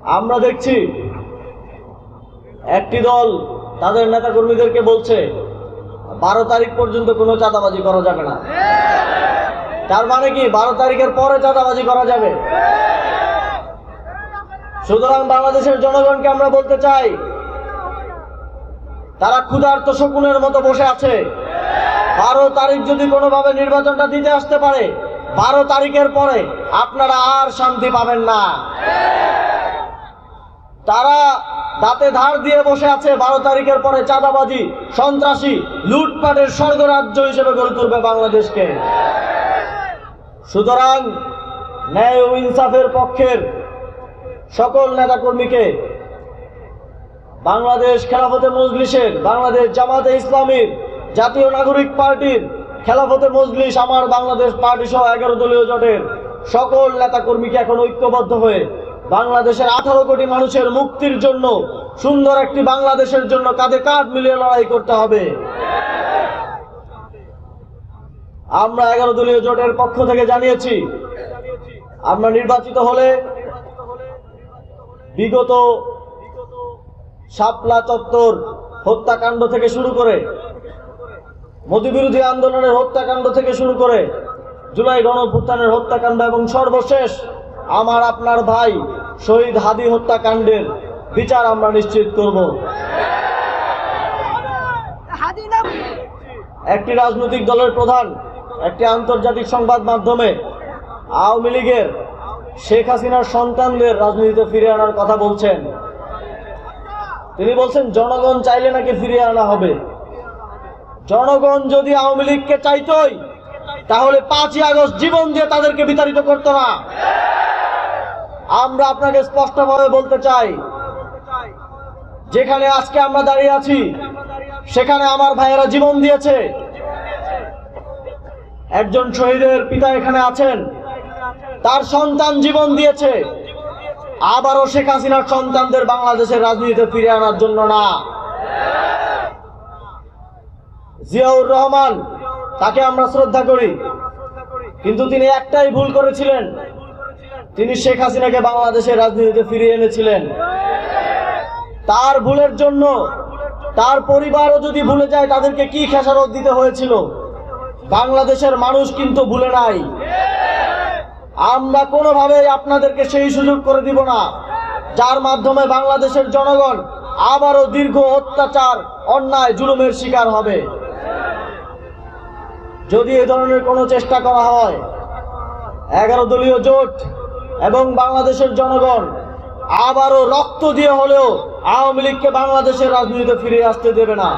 আমরা দেখছি একটি দল তাদের নেতাকর্মীদেরকে বলছে 12 তারিখ পর্যন্ত কোনো চাঁদাবাজি করা যাবে না। তার মানে কি 12 তারিখের পরে চাঁদাবাজি করা যাবে? সুতরাং বাংলাদেশের জনগণকে আমরা বলতে চাই, তারা ক্ষুধার্ত শকুনের মতো বসে আছে। 12 তারিখ যদি কোনোভাবে নির্বাচনটা দিতে আসতে পারে, 12 তারিখের পরে আপনারা আর শান্তি পাবেন না। তারা দাঁতে ধার দিয়ে বসে আছে 12 তারিখের পরে চাঁদাবাজি, সন্ত্রাসী, লুটপাটের স্বর্গরাজ্য হিসেবে গড়ে তুলবে বাংলাদেশকে। সুতরাং ন্যায় ও ইনসাফের পক্ষের সকল নেতাকর্মীকে, বাংলাদেশ খেলাফতে মজলিসের, বাংলাদেশ জামাতে ইসলামীর, জাতীয় নাগরিক পার্টির, খেলাফতে মজলিস, আমার বাংলাদেশ পার্টি সহ 11 দলীয় জোটের সকল নেতাকর্মীকে এখন ঐক্যবদ্ধ হয়ে বাংলাদেশের 18 কোটি মানুষের মুক্তির জন্য, সুন্দর একটি বাংলাদেশের জন্য কাঁধে কাঁধ মিলিয়ে লড়াই করতে হবে। আমরা 11 দলীয় জোটের পক্ষ থেকে জানিয়েছি, আমরা নির্বাচিত হলে বিগত শাপলা চত্বর হত্যাকাণ্ড থেকে শুরু করে, মোদিবিরোধী আন্দোলনের হত্যাকাণ্ড থেকে শুরু করে, জুলাই গণঅভ্যুত্থানের হত্যাকাণ্ড এবং সর্বশেষ আমার আপনার ভাই শহীদ হাদি হত্যাকাণ্ডের বিচার আমরা নিশ্চিত করব। একটি রাজনৈতিক দলের প্রধান একটি আন্তর্জাতিক সংবাদ মাধ্যমে আওয়ামী লীগের শেখ হাসিনার সন্তানদের রাজনীতিতে ফিরে আনার কথা বলছেন। তিনি বলছেন জনগণ চাইলে নাকি ফিরিয়ে আনা হবে। জনগণ যদি আওয়ামী লীগকে চাইতই তাহলে 5ই আগস্ট জীবন দিয়ে তাদেরকে বিতাড়িত করত না। আমরা আপনাকে স্পষ্টভাবে বলতে চাই, যেখানে আজকে আমরা দাঁড়িয়ে আছি সেখানে আমার ভাইয়েরা জীবন দিয়েছে। একজন শহীদের পিতা এখানে আছেন, তার সন্তান জীবন দিয়েছে। আবারও শেখ হাসিনার সন্তানদের বাংলাদেশের রাজনীতিতে ফিরে আনার জন্য না। জিয়াউর রহমান, তাকে আমরা শ্রদ্ধা করি, কিন্তু তিনি একটাই ভুল করেছিলেন, তিনি শেখ হাসিনাকে বাংলাদেশের রাজনীতিতে ফিরিয়ে এনেছিলেন। তার ভুলের জন্য তার পরিবারও যদি ভুলে যায় তাদেরকে কি খেসারত দিতে হয়েছিল, বাংলাদেশের মানুষ কিন্তু ভুলে নাই। আমরা কোনোভাবেই আপনাদেরকে সেই সুযোগ করে দিব না যার মাধ্যমে বাংলাদেশের জনগণ আবারও দীর্ঘ অত্যাচার, অন্যায়, জুলুমের শিকার হবে। যদি এ ধরনের কোনো চেষ্টা করা হয়, 11 দলীয় জোট এবং বাংলাদেশের জনগণ আবারও রক্ত দিয়ে হলেও আওয়ামী লীগকে বাংলাদেশের রাজনীতিতে ফিরে আসতে দেবে না।